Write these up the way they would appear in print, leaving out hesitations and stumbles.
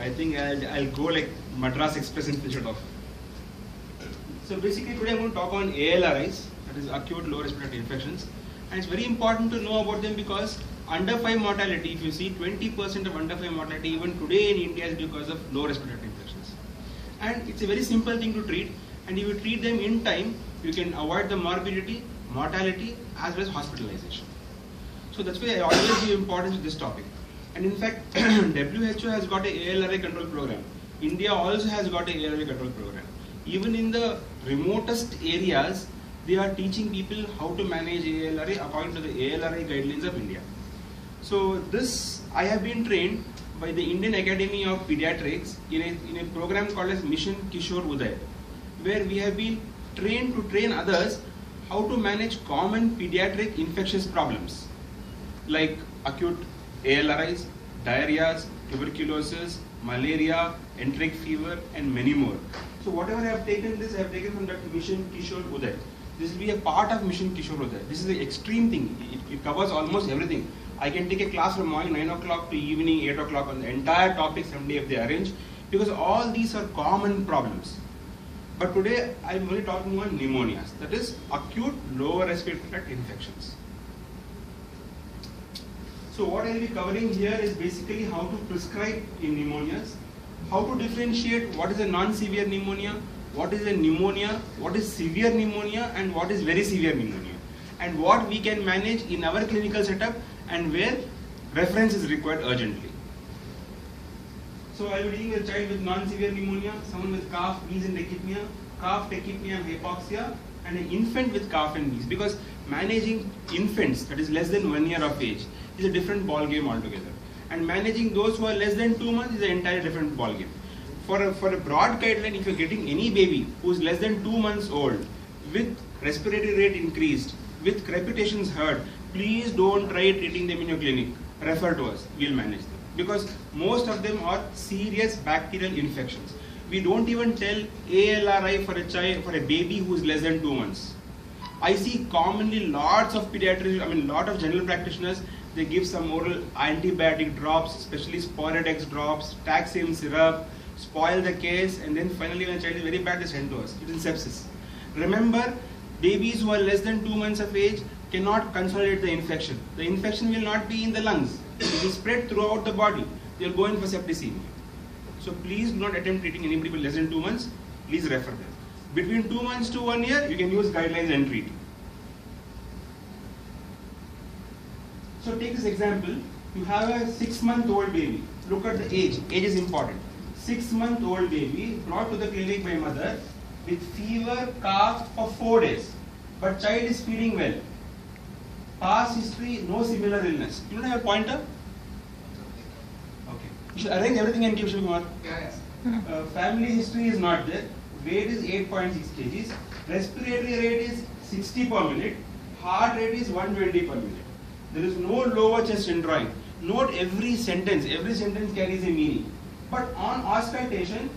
I think I'll go like Madras Express and finish it off. So basically today I'm going to talk on ALRIs, that is acute lower respiratory infections. And it's very important to know about them because under 5 mortality, if you see 20% of under 5 mortality even today in India is because of lower respiratory infections. And it's a very simple thing to treat, and if you treat them in time, you can avoid the morbidity, mortality as well as hospitalization. So that's why I always give importance to this topic. And in fact, WHO has got a ALRI control program. India also has got a ALRI control program. Even in the remotest areas, they are teaching people how to manage ALRI according to the ALRI guidelines of India. So this, I have been trained by the Indian Academy of Pediatrics in a program called as Mission Kishore Uday, where we have been trained to train others how to manage common pediatric infectious problems like acute ALRIs, diarrheas, tuberculosis, malaria, enteric fever, and many more. So whatever I have taken this, I have taken from that Mission Kishore Uday. This will be a part of Mission Kishore Uday. This is the extreme thing. It covers almost everything. I can take a class from morning 9 o'clock to evening 8 o'clock on the entire topic someday if they arrange, because all these are common problems. But today I am only talking about pneumonias, that is acute lower respiratory tract infections. So what I will be covering here is basically how to prescribe in pneumonias, how to differentiate what is a non-severe pneumonia, what is a pneumonia, what is severe pneumonia, and what is very severe pneumonia, and what we can manage in our clinical setup and where reference is required urgently. So I will be dealing with a child with non-severe pneumonia, someone with cough, wheeze and tachypnea, and hypoxia, and an infant with cough and wheeze, because managing infants that is less than 1 year of age is a different ball game altogether, and managing those who are less than 2 months is an entirely different ball game. For a broad guideline, if you're getting any baby who is less than 2 months old with respiratory rate increased, with crepitations heard, please don't try treating them in your clinic. Refer to us, we'll manage them. Because most of them are serious bacterial infections. We don't even tell ALRI for a child, for a baby who is less than 2 months. I see commonly lots of pediatrics, lot of general practitioners, they give some oral antibiotic drops, especially Sporadex drops, Taxim syrup, spoil the case, and then finally when the child is very bad, they send to us. It is sepsis. Remember, babies who are less than 2 months of age cannot consolidate the infection. The infection will not be in the lungs. It will spread throughout the body. They will go in for septicemia. So please do not attempt treating anybody with less than 2 months. Please refer them. Between 2 months to 1 year, you can use guidelines and treat. So take this example. You have a 6-month-old baby. Look at the age. Age is important. 6-month-old baby brought to the clinic by mother with fever, cough for 4 days. But child is feeding well. Past history, no similar illness. You don't have a pointer? Okay. You should arrange everything and keep Shiv Kumar. Yes. Family history is not there. Weight is 8.6 kgs. Respiratory rate is 60 per minute. Heart rate is 120 per minute. There is no lower chest indrawing. Note every sentence carries a meaning. But on auscultation,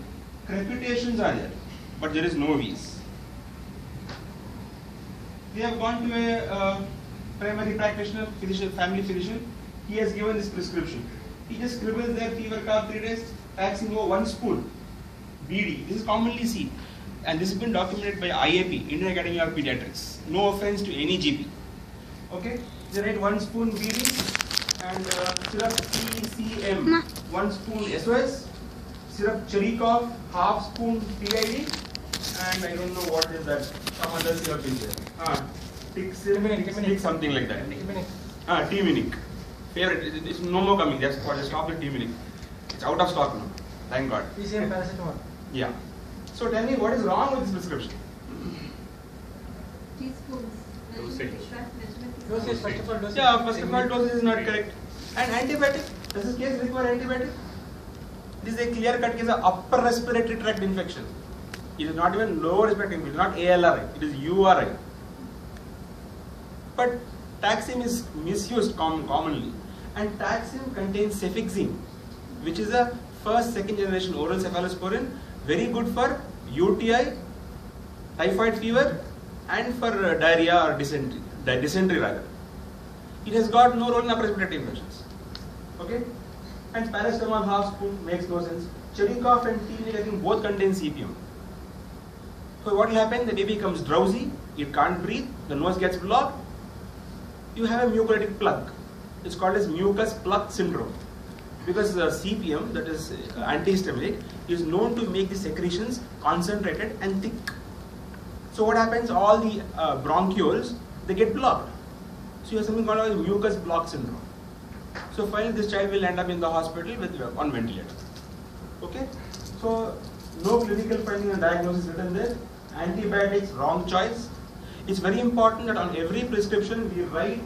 crepitations are there, but there is no wheeze. We have gone to a primary practitioner, physician, family physician. He has given this prescription. He just scribbles there fever, cough, 3 days, Taximo 1 spoon, BD. This is commonly seen, and this has been documented by IAP, Indian Academy of Pediatrics. No offense to any GP. Okay, they write 1 spoon BD and syrup TCM, 1 spoon SOS, syrup Cherikov, half spoon PID, and I don't know what is that, some other syrup in there. Tick something like that. T-Minic. Favorite, it's no more coming, just stop the T-Minic. It's out of stock now, thank God. PCM paracetamol. Yeah. So tell me, what is wrong with this prescription? Teaspoons. Dosage. Dosage, first of all, dosage. Yeah, first of all, dosage is not correct. And antibiotic? Does this case require antibiotic? This is a clear-cut case of upper respiratory tract infection. It is not even lower respiratory infection, not ALRI, it is URI. But Taxim is misused commonly. And Taxim contains cefixime, which is a first, second generation oral cephalosporin, very good for UTI, typhoid fever, and for diarrhea or dysentery rather. It has got no role in upper respiratory infections. Okay? And paracetamol half spoon makes no sense. Cherry cough and tea, I think both contain CPM. So what will happen? The baby becomes drowsy, it can't breathe, the nose gets blocked. You have a mucolytic plug. It's called as mucus plug syndrome. Because the CPM, that is antihistaminic, is known to make the secretions concentrated and thick. So what happens? All the bronchioles, they get blocked. So you have something called as mucus block syndrome. So finally this child will end up in the hospital with on ventilator. Okay? So no clinical finding and diagnosis written there. Antibiotics, wrong choice. It's very important that on every prescription we write